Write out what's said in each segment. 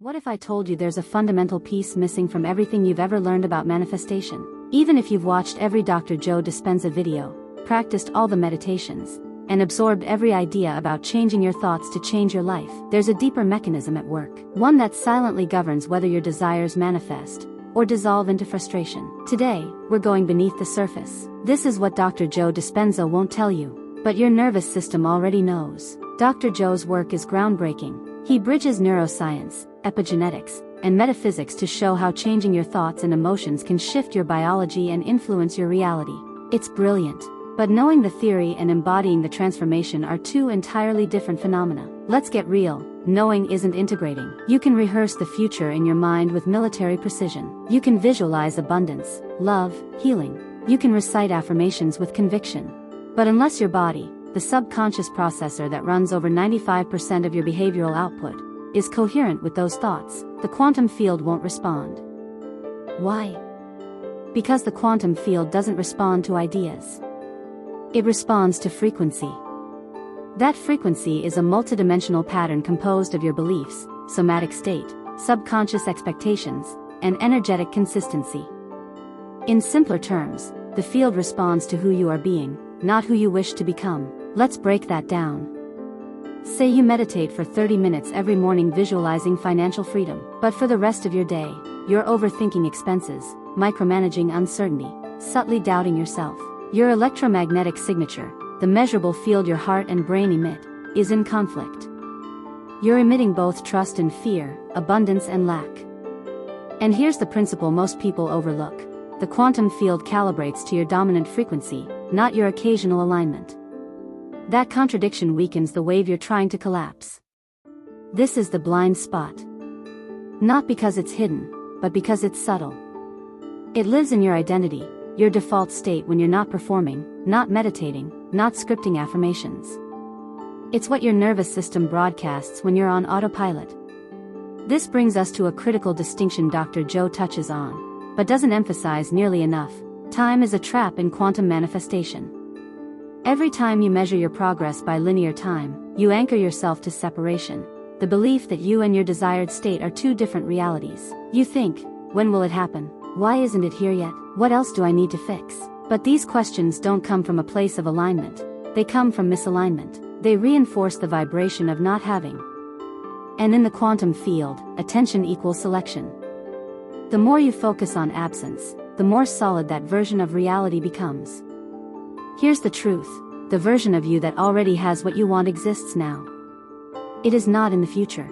What if I told you there's a fundamental piece missing from everything you've ever learned about manifestation? Even if you've watched every Dr. Joe Dispenza video, practiced all the meditations, and absorbed every idea about changing your thoughts to change your life, there's a deeper mechanism at work. One that silently governs whether your desires manifest or dissolve into frustration. Today, we're going beneath the surface. This is what Dr. Joe Dispenza won't tell you, but your nervous system already knows. Dr. Joe's work is groundbreaking. He bridges neuroscience, epigenetics, and metaphysics to show how changing your thoughts and emotions can shift your biology and influence your reality. It's brilliant. But knowing the theory and embodying the transformation are two entirely different phenomena. Let's get real. Knowing isn't integrating. You can rehearse the future in your mind with military precision. You can visualize abundance, love, healing. You can recite affirmations with conviction. But unless your body, the subconscious processor that runs over 95% of your behavioral output, is coherent with those thoughts, the quantum field won't respond. Why? Because the quantum field doesn't respond to ideas. It responds to frequency. That frequency is a multidimensional pattern composed of your beliefs, somatic state, subconscious expectations, and energetic consistency. In simpler terms, the field responds to who you are being, not who you wish to become. Let's break that down. Say you meditate for 30 minutes every morning visualizing financial freedom, but for the rest of your day, you're overthinking expenses, micromanaging uncertainty, subtly doubting yourself. Your electromagnetic signature, the measurable field your heart and brain emit, is in conflict. You're emitting both trust and fear, abundance and lack. And here's the principle most people overlook. The quantum field calibrates to your dominant frequency, not your occasional alignment. That contradiction weakens the wave you're trying to collapse. This is the blind spot. Not because it's hidden, but because it's subtle. It lives in your identity, your default state when you're not performing, not meditating, not scripting affirmations. It's what your nervous system broadcasts when you're on autopilot. This brings us to a critical distinction Dr. Joe touches on, but doesn't emphasize nearly enough. Time is a trap in quantum manifestation. Every time you measure your progress by linear time, you anchor yourself to separation, the belief that you and your desired state are two different realities. You think, when will it happen? Why isn't it here yet? What else do I need to fix? But these questions don't come from a place of alignment. They come from misalignment. They reinforce the vibration of not having. And in the quantum field, attention equals selection. The more you focus on absence, the more solid that version of reality becomes. Here's the truth. The version of you that already has what you want exists now. It is not in the future.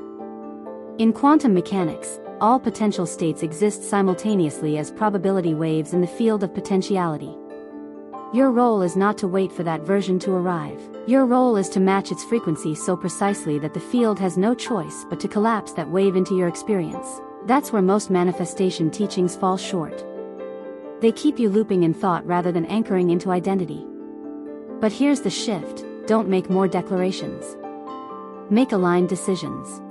In quantum mechanics, all potential states exist simultaneously as probability waves in the field of potentiality. Your role is not to wait for that version to arrive. Your role is to match its frequency so precisely that the field has no choice but to collapse that wave into your experience. That's where most manifestation teachings fall short. They keep you looping in thought rather than anchoring into identity. But here's the shift: don't make more declarations. Make aligned decisions.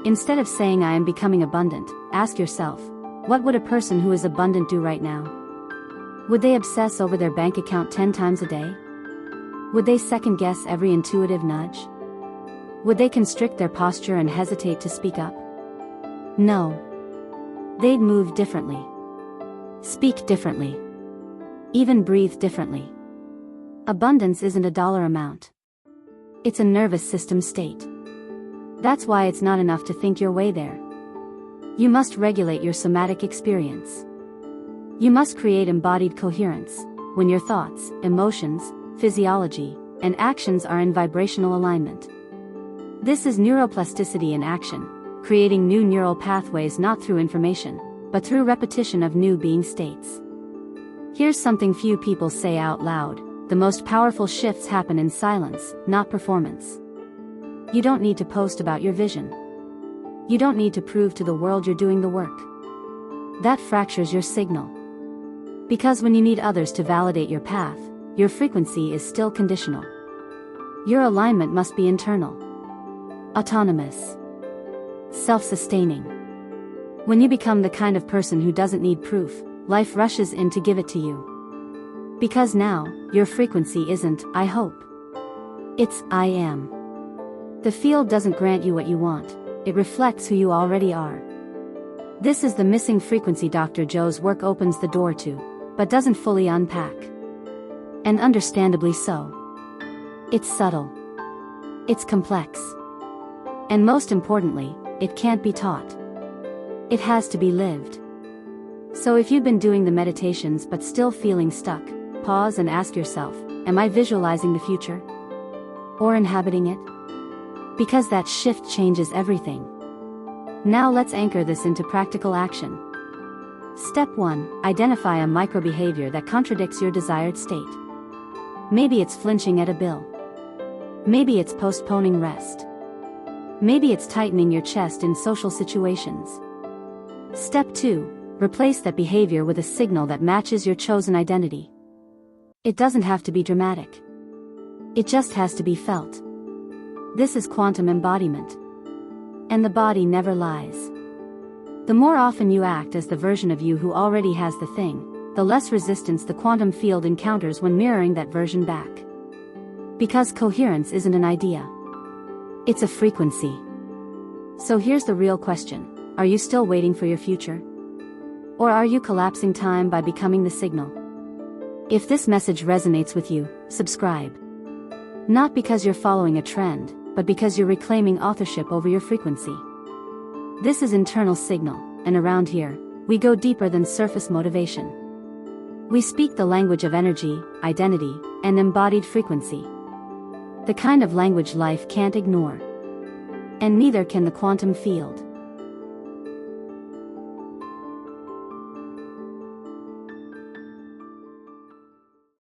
Instead of saying I am becoming abundant, ask yourself, what would a person who is abundant do right now? Would they obsess over their bank account 10 times a day? Would they second guess every intuitive nudge? Would they constrict their posture and hesitate to speak up? No. They'd move differently. Speak differently. Even breathe differently. Abundance isn't a dollar amount. It's a nervous system state. That's why it's not enough to think your way there. You must regulate your somatic experience. You must create embodied coherence, when your thoughts, emotions, physiology, and actions are in vibrational alignment. This is neuroplasticity in action, creating new neural pathways not through information, but through repetition of new being states. Here's something few people say out loud: the most powerful shifts happen in silence, not performance. You don't need to post about your vision. You don't need to prove to the world you're doing the work. That fractures your signal. Because when you need others to validate your path, your frequency is still conditional. Your alignment must be internal, autonomous, self-sustaining. When you become the kind of person who doesn't need proof, life rushes in to give it to you. Because now, your frequency isn't I hope. It's I am. The field doesn't grant you what you want. it reflects who you already are. This is the missing frequency Dr. Joe's work opens the door to, but doesn't fully unpack. And understandably so. It's subtle. It's complex. And most importantly, it can't be taught. It has to be lived. So if you've been doing the meditations but still feeling stuck, pause and ask yourself, am I visualizing the future? Or inhabiting it? Because that shift changes everything. Now let's anchor this into practical action. Step 1. Identify a micro-behavior that contradicts your desired state. Maybe it's flinching at a bill. Maybe it's postponing rest. Maybe it's tightening your chest in social situations. Step 2. Replace that behavior with a signal that matches your chosen identity. It doesn't have to be dramatic. It just has to be felt. This is quantum embodiment. And the body never lies. The more often you act as the version of you who already has the thing, the less resistance the quantum field encounters when mirroring that version back. Because coherence isn't an idea. It's a frequency. So here's the real question. Are you still waiting for your future? Or are you collapsing time by becoming the signal? If this message resonates with you, subscribe. Not because you're following a trend, but because you're reclaiming authorship over your frequency. This is internal signal, and around here, we go deeper than surface motivation. We speak the language of energy, identity, and embodied frequency. The kind of language life can't ignore. And neither can the quantum field.